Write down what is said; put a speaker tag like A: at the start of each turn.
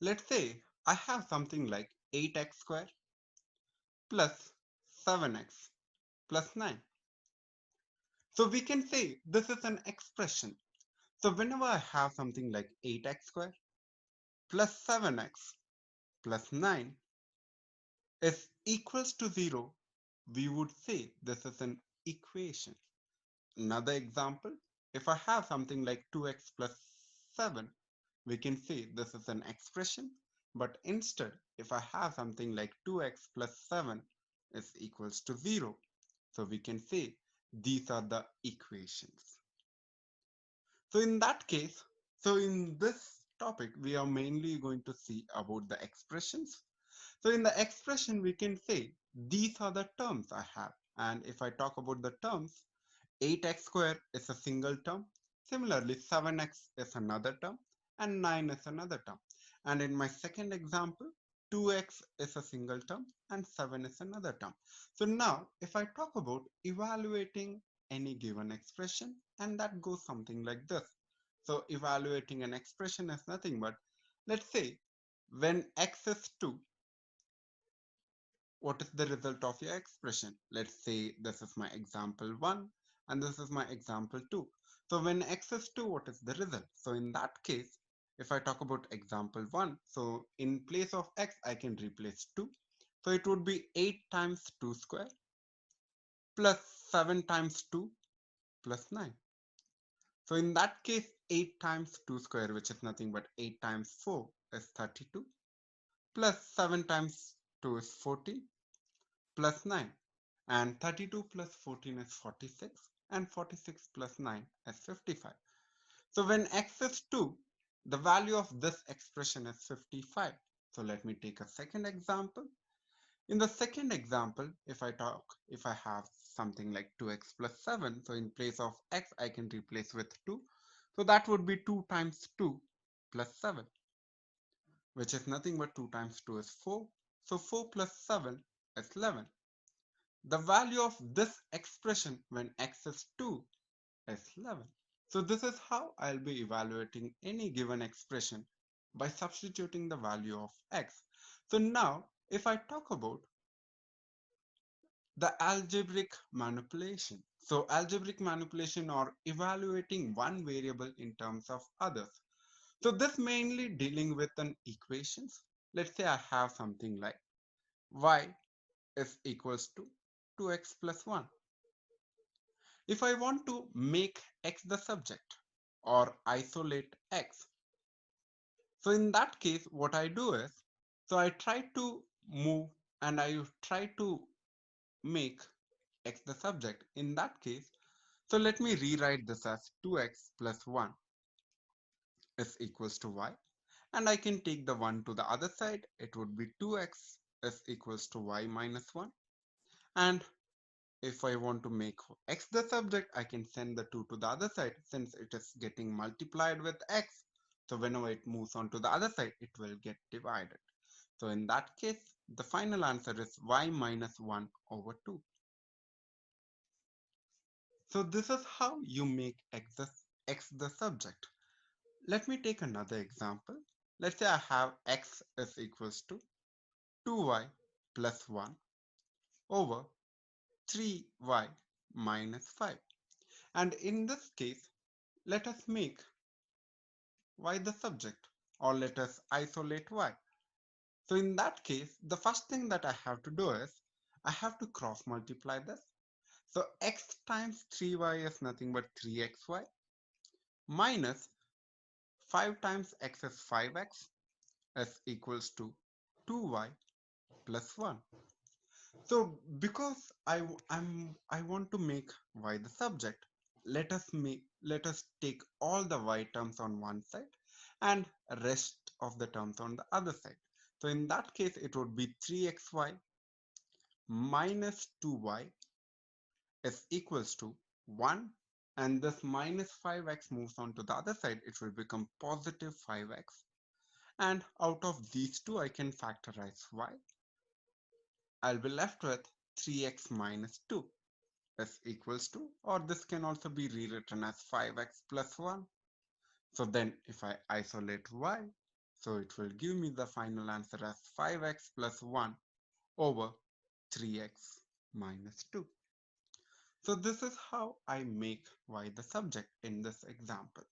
A: let's say I have something like 8x squared plus 7x plus 9. So we can say this is an expression. So whenever I have something like 8x squared plus 7x plus 9 is equals to 0, we would say this is an equation. Another example, if I have something like 2x plus 7, we can say this is an expression. But instead, if I have something like 2x plus 7 is equals to 0, so we can say these are the equations. So in that case, so in this topic, we are mainly going to see about the expressions. So in the expression, we can say these are the terms I have. And if I talk about the terms, 8x squared is a single term. Similarly, 7x is another term and 9 is another term. And in my second example, 2x is a single term and 7 is another term. So now, if I talk about evaluating any given expression, and that goes something like this. So evaluating an expression is nothing but, let's say, when x is 2, what is the result of your expression? Let's say this is my example 1 and this is my example 2. So when x is 2, what is the result? So in that case, if I talk about example 1, so in place of x, I can replace 2. So it would be 8 times 2 square plus 7 times 2 plus 9. So in that case, 8 times 2 square, which is nothing but 8 times 4 is 32 plus 7 times 2 is 14 plus 9, and 32 plus 14 is 46 and 46 plus 9 is 55. So when x is 2, the value of this expression is 55. So let me take a second example. In the second example, if I have something like 2x plus 7, so in place of x I can replace with 2. So that would be 2 times 2 plus 7, which is nothing but 2 times 2 is 4. So 4 plus 7 is 11. The value of this expression when x is 2 is 11. So this is how I'll be evaluating any given expression by substituting the value of x. So now, if I talk about the algebraic manipulation. So algebraic manipulation or evaluating one variable in terms of others. So this mainly dealing with an equations. Let's say I have something like y is equals to 2x plus 1. If I want to make x the subject or isolate x, so in that case, what I do is, so I try to move and I try to make x the subject. In that case, so let me rewrite this as 2x plus 1 is equals to y. And I can take the 1 to the other side. It would be 2x is equals to y minus 1. And if I want to make x the subject, I can send the 2 to the other side since it is getting multiplied with x. So whenever it moves on to the other side, it will get divided. So in that case, the final answer is y minus 1 over 2. So this is how you make x the subject. Let me take another example. Let's say I have x is equals to 2y plus 1 over 3y minus 5. And in this case, let us make y the subject or let us isolate y. So in that case, the first thing that I have to do is I have to cross multiply this. So x times 3y is nothing but 3xy minus 5 times x is 5x is equals to 2y plus 1. So because I want to make y the subject, let us take all the y terms on one side and rest of the terms on the other side. So in that case, it would be 3xy minus 2y is equals to 1, and this minus 5x moves on to the other side. It will become positive 5x, and out of these two I can factorize y. I'll be left with 3x minus 2 is equals to, or this can also be rewritten as 5x plus 1. So then if I isolate y, So it will give me the final answer as 5x plus 1 over 3x minus 2. So this is how I make y the subject in this example.